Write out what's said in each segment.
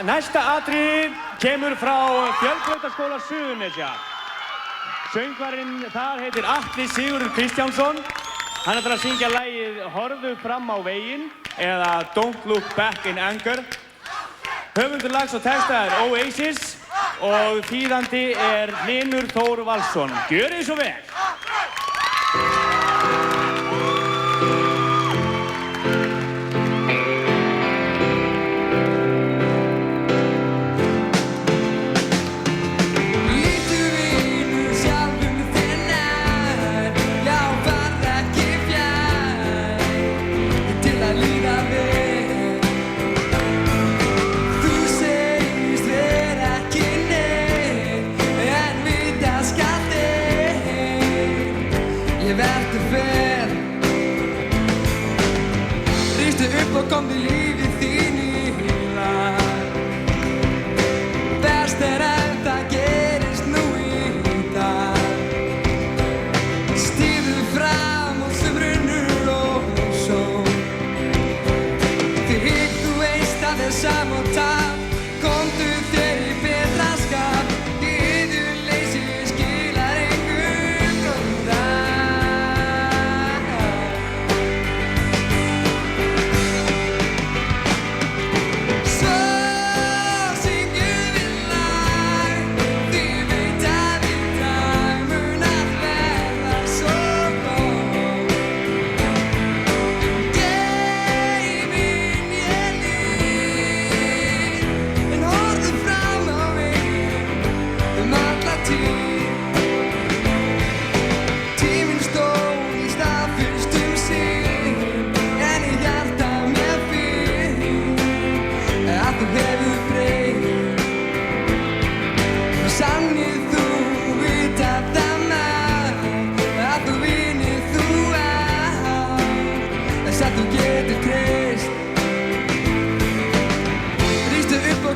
Næsta atriði kemur frá Fjölbrautaskóla Suðurnesja. Söngvarinn þar heitir Atli Sigurður Kristjánsson. Hann ætlar að syngja lagið Horfðu fram á veginn eða Don't Look Back in Anger. Höfundur lags og texta er Oasis og þýðandi er Hlynur Þór Valsson. Gjörið svo vel! Kom til lífið þín í lag. Best er ef það gerist nú í dag. Stígðu fram og sumrinu og sól. Því hygg þú veist að þér sam og tap. Komdu þér í betra skap. Iðjuleysi skilar engum gróða.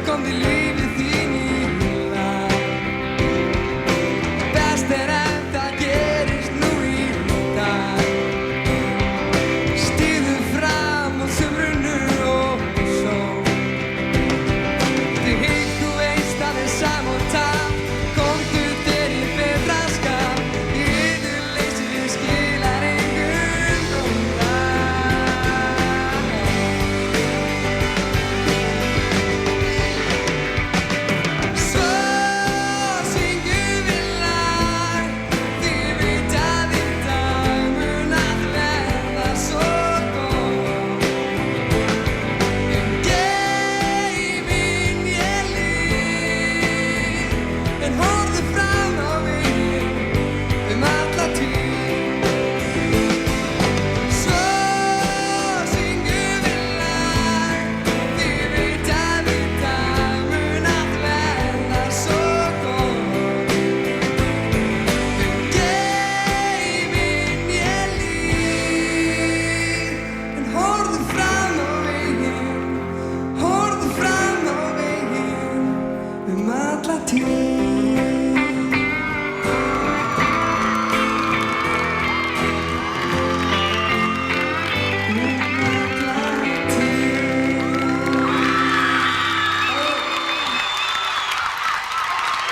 Kom til lífið þín í lag. Best er ef það gerist nú í dag. Stígðu fram og sumrinu og sól. Því hygg þú veist að þér sam og tap. Komdu þér í betra skap. Iðjuleysi skilar engum gróða.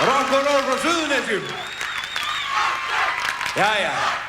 Rock'n'roll frá Suðurnesjum. Jæja.